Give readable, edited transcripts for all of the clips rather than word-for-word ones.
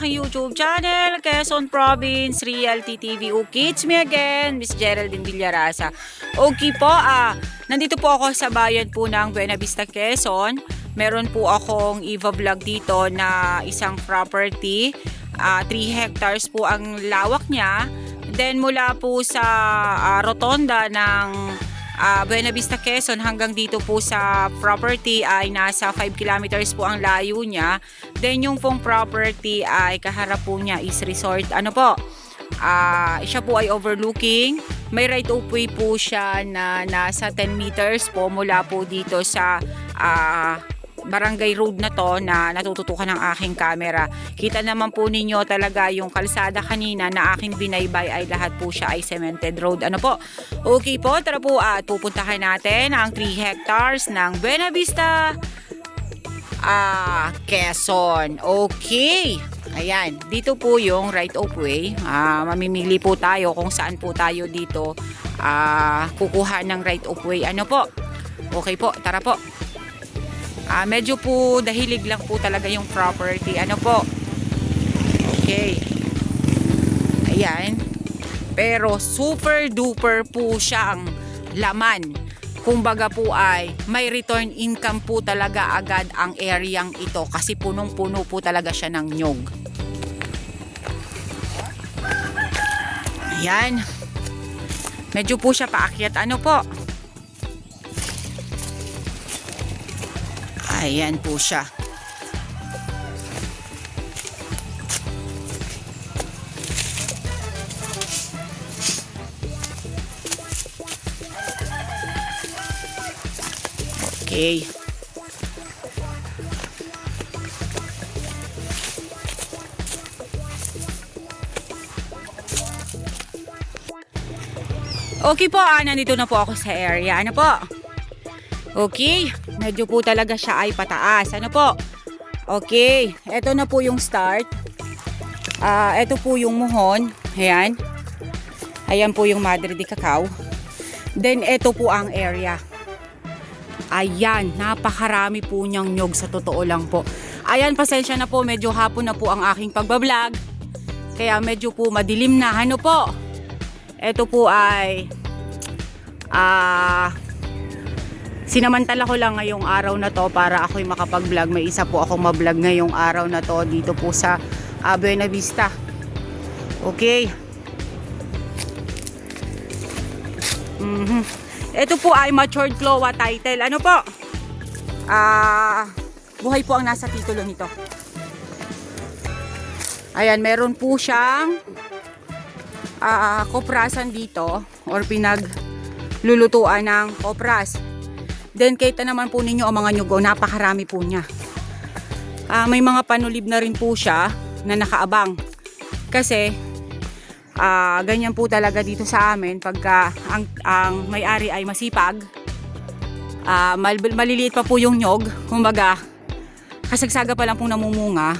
aking YouTube channel, Quezon Province Realty TV. Okay, it's me again, Miss Geraldine Villarasa. Okay po, nandito po ako sa bayan po ng Buena Vista, Quezon. Meron po akong i-vlog dito na isang property. 3 hectares po ang lawak niya. Then mula po sa rotonda ng Buena Vista, Quezon hanggang dito po sa property ay nasa 5 kilometers po ang layo niya. Then yung pong property ay kaharap po niya is resort. Ano po? Siya po ay overlooking. May right of way po siya na nasa 10 meters po mula po dito sa barangay road na to na natututukan ng aking camera. Kita naman po ninyo talaga yung kalsada kanina na aking binaybay ay lahat po siya ay cemented road. Ano po? Okay po, tara po at pupuntahan natin ang 3 hectares ng Buena Vista, Quezon. Okay. Ayan, dito po yung right of way. Mamimili po tayo kung saan po tayo dito kukuha ng right of way. Ano po? Okay po, tara po. Medyo po dahilig lang po talaga yung property. Ano po? Okay. Ayan. Pero super duper po siyang laman. Kumbaga po ay may return income po talaga agad ang areang ito kasi punong-puno po talaga siya ng nyog. Ayan. Medyo po siya paakyat. Ano po? Ayan po siya. Okay. Okay po, nandito na po ako sa area. Ano po? Okay, medyo po talaga siya ay pataas. Ano po? Okay, eto na po yung start. Eto po yung muhon. Ayan. Ayan po yung Madre de Cacao. Then eto po ang area. Ayan, napakarami po niyang nyog sa totoo lang po. Ayan, pasensya na po, medyo hapon na po ang aking pagbablog. Kaya medyo po madilim na. Ano po? Eto po ay sinamantala ko lang ngayong araw na to para ako'y makapag-vlog. May isa po akong ma-vlog ngayong araw na to dito po sa Buena Vista. Okay. Ito po ay matured CLOA title. Ano po? Buhay po ang nasa titulo nito. Ayan, meron po siyang koprasan dito or pinaglulutuan ng kopras. Then kita naman po ninyo ang mga nyugo, napakarami po niya. May mga panulib na rin po siya na nakaabang. Kasi ganyan po talaga dito sa amin pagka ang may-ari ay masipag. Maliliit pa po yung nyog, kumbaga kasagsaga pa lang pong namumunga,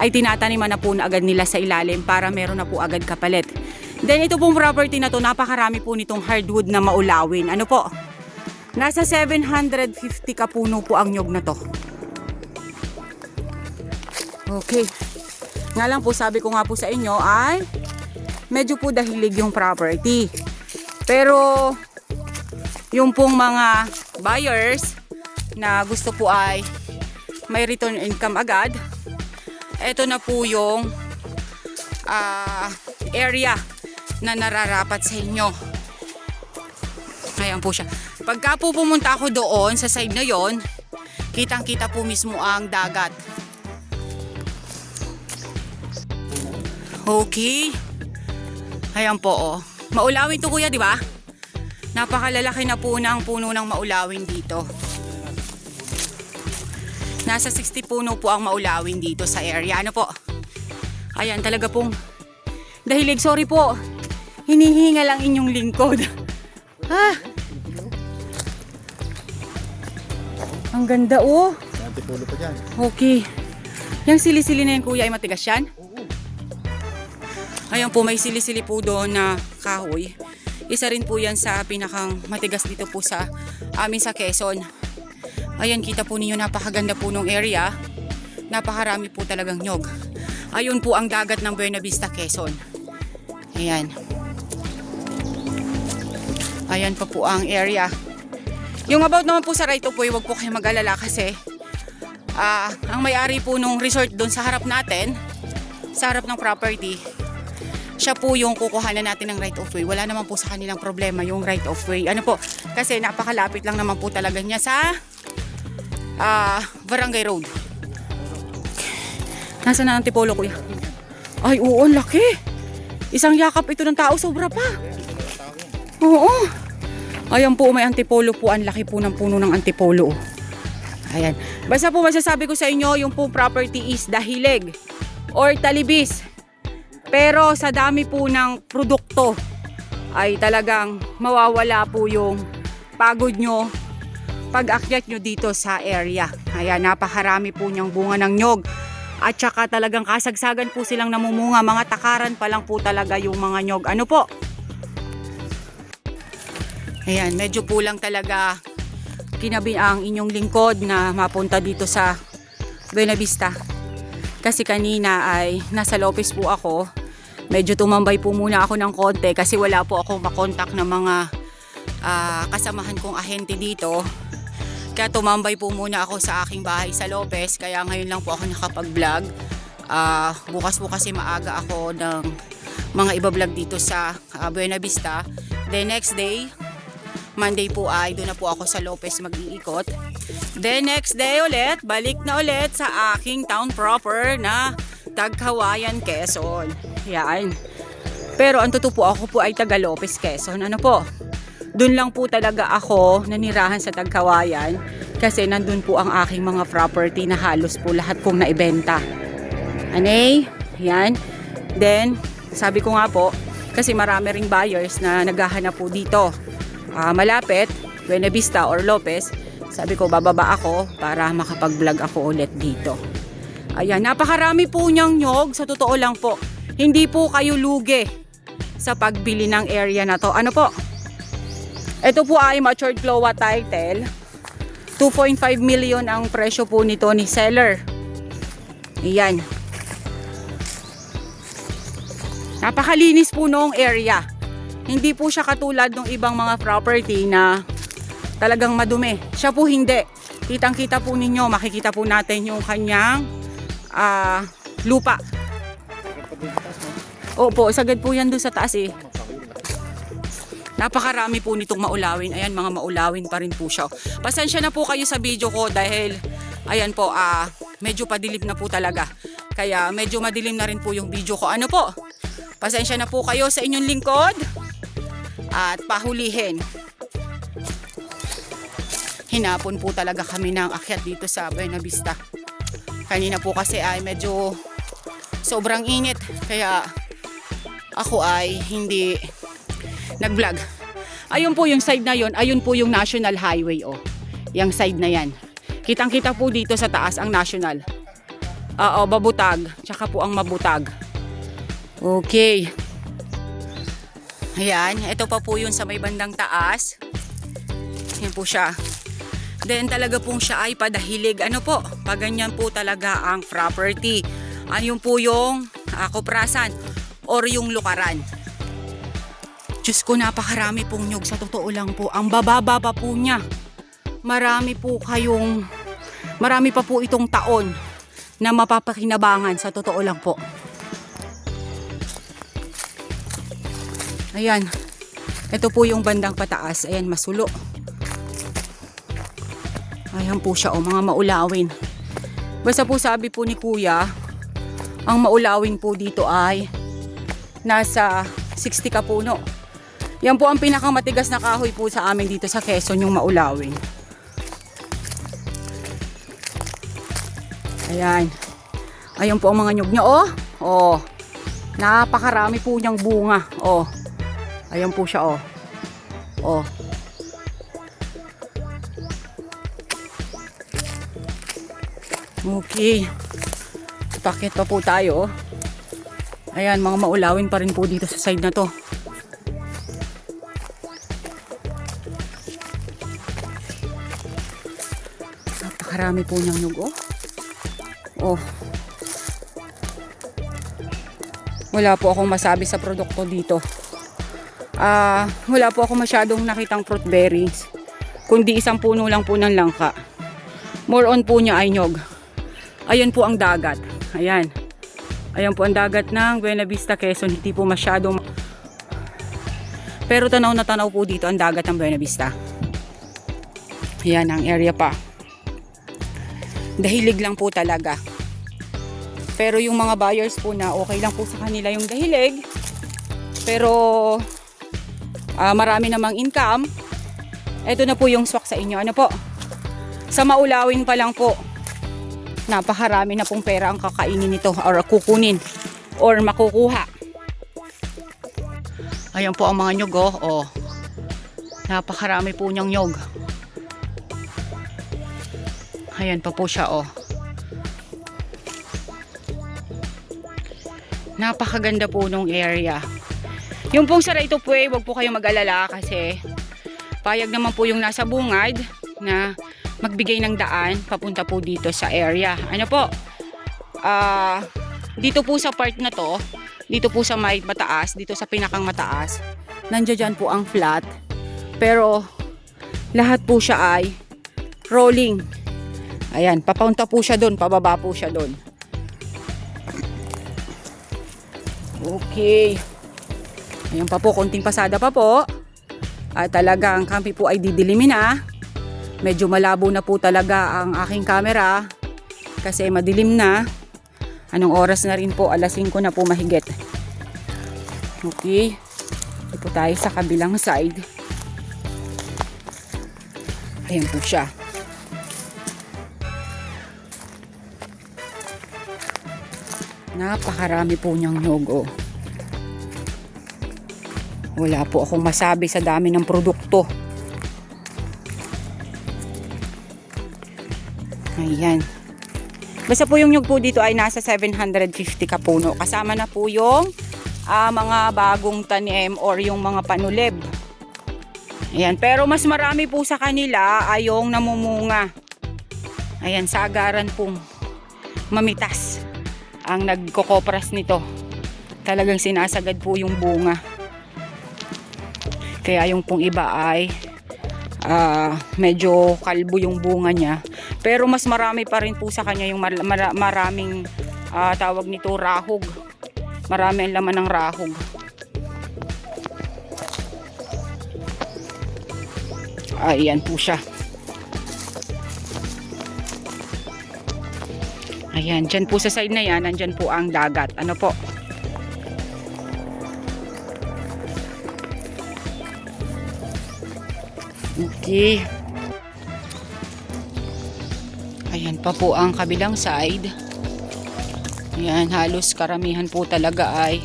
ay tinataniman na po na agad nila sa ilalim para meron na po agad kapalit. Then ito pong property na to, napakarami po nitong hardwood na maulawin. Ano po? Nasa 750 kapuno po ang nyog na to. Okay. Nga lang po, sabi ko nga po sa inyo ay medyo po dahilig yung property. Pero yung pong mga buyers na gusto po ay may return income agad, eto na po yung area na nararapat sa inyo. Ayan po siya. Pagka po pumunta ako doon sa side na yon, kitang-kita po mismo ang dagat. Okay. Ayan po, oh. Maulawin to, kuya, di ba? Napakalalaki na po ng puno ng maulawin dito. Nasa 60 puno po ang maulawin dito sa area. Ano po? Ayan, talaga pong dahilig. Sorry po. Hinihinga lang inyong lingkod. Ang ganda, oh. Antipulo pa dyan. Okay. Yung sili-sili na yan, kuya, ay matigas yan? Ayan po, may sili-sili po doon na kahoy. Isa rin po yan sa pinakang matigas dito po sa amin sa Quezon. Ayan, kita po ninyo, napakaganda po nung area. Napakarami po talagang nyog. Ayun po ang dagat ng Buena Vista, Quezon. Ayan. Ayan pa po ang area. Yung about naman po sa right of way, wag po kayo mag-alala kasi ang may-ari po nung resort doon sa harap natin, sa harap ng property, siya po yung kukuhanan natin ng right of way. Wala naman po sa kanilang problema yung right of way. Ano po, kasi napakalapit lang naman po talaga niya sa Barangay Road. Nasaan na ang Antipolo, kuya? Ay, oo, laki. Isang yakap ito ng tao, sobra pa. Oo. Ayan po, may Antipolo po. Ang laki po ng puno ng Antipolo. Ayan. Basta po masasabi ko sa inyo, yung po property is Dahilig or Talibis. Pero sa dami po ng produkto ay talagang mawawala po yung pagod nyo pag-akyat nyo dito sa area. Ayan, napakarami po niyang bunga ng nyog. At saka talagang kasagsagan po silang namumunga. Mga takaran pa lang po talaga yung mga nyog. Ano po? Ayan, medyo po lang talaga kinabi ang inyong lingkod na mapunta dito sa Buena Vista. Kasi kanina ay nasa Lopez po ako. Medyo tumambay po muna ako ng konti kasi wala po akong makontak ng mga kasamahan kong ahente dito. Kaya tumambay po muna ako sa aking bahay sa Lopez. Kaya ngayon lang po ako nakapag-vlog. Bukas po kasi maaga ako ng mga iba-vlog dito sa Buena Vista. The next day, Monday po ay doon na po ako sa Lopez mag-iikot. The next day ulit, balik na ulit sa aking town proper na Tagkawayan, Quezon. Yan. Pero ang totoo po, ako po ay taga Lopez, Quezon. Ano po? Doon lang po talaga ako nanirahan sa Tagkawayan kasi nandun po ang aking mga property na halos po lahat pong naibenta. Anay? Yan. Then, sabi ko nga po, kasi marami ring buyers na naghahanap po dito. Malapit, Buena Vista or Lopez. Sabi ko, bababa ako para makapag-vlog ako ulit dito. Ayan, napakarami po niyang nyog. Sa totoo lang po, hindi po kayo lugi sa pagbili ng area na to. Ano po? Ito po ay matured CLOA title. 2.5 million ang presyo po nito ni seller. Ayan. Napakalinis po noong area. Hindi po siya katulad ng ibang mga property na talagang madumi. Siya po hindi. Kitang-kita po ninyo, makikita po natin yung kanyang lupa. Opo, sagad po yan doon sa taas eh. Napakarami po nitong maulawin. Ayan, mga maulawin pa rin po siya. Pasensya na po kayo sa video ko dahil ayan po, medyo padilim na po talaga. Kaya medyo madilim na rin po yung video ko. Ano po? Pasensya na po kayo sa inyong lingkod at pahulihin. Hinapon po talaga kami ng akyat dito sa Buena Vista. Kanina po kasi ay medyo sobrang init. Kaya ako ay hindi nag-vlog. Ayun po yung side na yon, ayun po yung National Highway oh. Yung side na yan. Kitang-kita po dito sa taas ang National. Babutag, tsaka po ang Mabutag. Okay. Ayan, ito pa po yun sa may bandang taas. Yan po siya. Then talaga pong siya ay padahilig. Ano po? Paganyan po talaga ang property. Ayun po yung koprasan or yung lukaran. Diyos ko, napakarami pong nyug. Sa totoo lang po, ang bababa pa po niya. Marami pa po itong taon na mapapakinabangan. Sa totoo lang po. Ayan. Ito po yung bandang pataas. Ayan, masulo. Ayan po siya, mga maulawin. Basta po sabi po ni Kuya, ang maulawin po dito ay nasa 60 ka puno. Yan po ang pinakamatigas na kahoy po sa amin dito sa Quezon, yung maulawin. Ayan. Ayan po ang mga nyug niya, oh. Oh. Napakarami po niyang bunga, oh. Ayan po siya, oh. Oh. Okay. Pakit pa po tayo. Ayan, mga maulawin pa rin po dito sa side na to. Napakarami po niyang nyug, oh. Oh. Wala po akong masabi sa produkto dito. Wala po ako masyadong nakitang fruit bearings, kundi isang puno lang po ng langka. More on po niya ay nyog. Ayan po ang dagat. Ayan. Ayan po ang dagat ng Buena Vista, Quezon. Hindi po masyadong, pero tanaw na tanaw po dito ang dagat ng Buena Vista. Ayan ang area pa. Dahilig lang po talaga. Pero yung mga buyers po na okay lang po sa kanila yung dahilig, pero marami namang income, eto na po yung swak sa inyo. Ano po? Sa maulawin pa lang po, napakarami na pong pera ang kakainin nito or kukunin or makukuha. Ayan po ang mga nyog, oh. Napakarami po niyang nyog. Ayan pa po siya, oh. Napakaganda po nung area. Yung pong sa Rito Puey, wag po kayong mag-alala kasi payag naman po yung nasa bungad na magbigay ng daan papunta po dito sa area. Ano po? Dito po sa part na to, dito po sa may mataas, dito sa pinakang mataas, nandiyan po ang flat. Pero lahat po siya ay rolling. Ayan, papunta po siya doon, pababa po siya doon. Okay. Ayan pa po, konting pasada pa po. At talagang kami po ay didilimin na. Medyo malabo na po talaga ang aking camera kasi madilim na. Anong oras na rin po? Alas 5 na po mahigit. Okay. Ito po tayo sa kabilang side. Ayan po siya. Napakarami po niyang nyog, oh. Wala po akong masabi sa dami ng produkto. Ayan. Basta po yung nyug po dito ay nasa 750 kapuno. Kasama na po yung mga bagong tanim or yung mga panulib. Ayan. Pero mas marami po sa kanila ay yung namumunga. Ayan, sagaran pong mamitas ang nagkokopras nito. Talagang sinasagad po yung bunga. Kaya yung pong iba ay medyo kalbo yung bunga niya. Pero mas marami pa rin po sa kanya yung maraming tawag nito rahog. Marami ang laman ng rahog. Ayan po siya. Ayan, dyan po sa side na yan, nandyan po ang dagat. Ano po? Okay. Ayan pa po ang kabilang side. Ayan, halos karamihan po talaga ay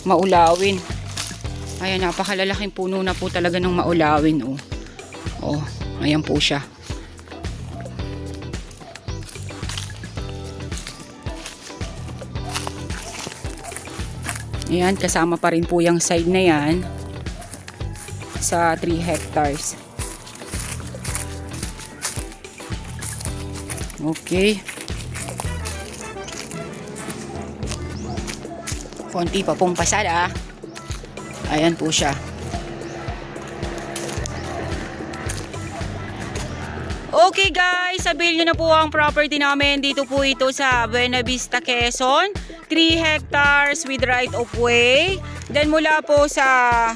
maulawin. Ayan, napakalalaking puno na po talaga ng maulawin. Oh, ayan po siya. Ayan, kasama pa rin po yung side na yan sa 3 hectares. Okay. Konti pa pong pasada. Ayan po siya. Okay guys, sabihin nyo na po ang property namin. Dito po ito sa Buena Vista, Quezon. 3 hectares with right of way. Then mula po sa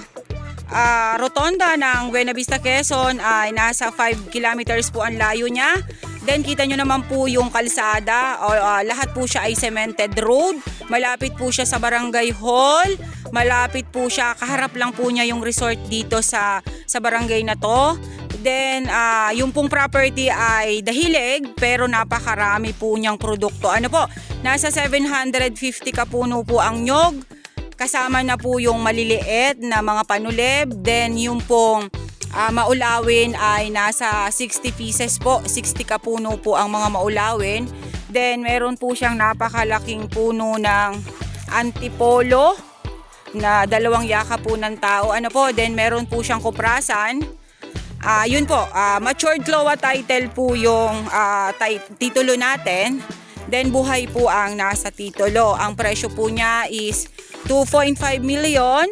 rotonda ng Buena Vista, Quezon ay nasa 5 kilometers po ang layo niya. Then kita nyo naman po yung kalsada, lahat po siya ay cemented road. Malapit po siya sa barangay hall. Malapit po siya, kaharap lang po niya yung resort dito sa barangay na to. Then yung pong property ay dahilig pero napakarami po niyang produkto. Ano po? Nasa 750 kapuno po ang nyog. Kasama na po yung maliliit na mga panulib. Then yung pong maulawin ay nasa 60 pieces po. 60 kapuno po ang mga maulawin. Then meron po siyang napakalaking puno ng antipolo na 2 yaka po ng tao. Ano po? Then meron po siyang kuprasan. Yun po, matured CLOA title po yung titulo natin. Then buhay po ang nasa titulo. Ang presyo po niya is 2.5 million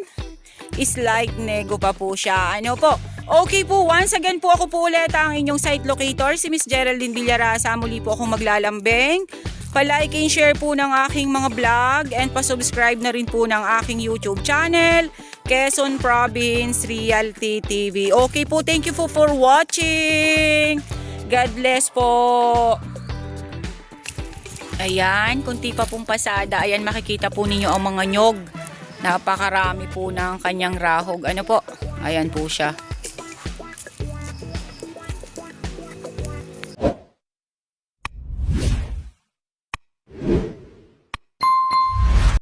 is like nego pa po siya. Ano po? Okay po, once again po ako po ulit ang inyong site locator, si Miss Geraldine Villarasa. Muli po akong maglalambing. Pa-like and share po ng aking mga vlog and pa-subscribe na rin po ng aking YouTube channel, Quezon Province Realty TV. Okay po, thank you po for watching. God bless po. Ayan, kunti pa pong pasada. Ayan, makikita po ninyo ang mga nyog. Napakarami po ng kanyang rahog. Ano po? Ayan po siya.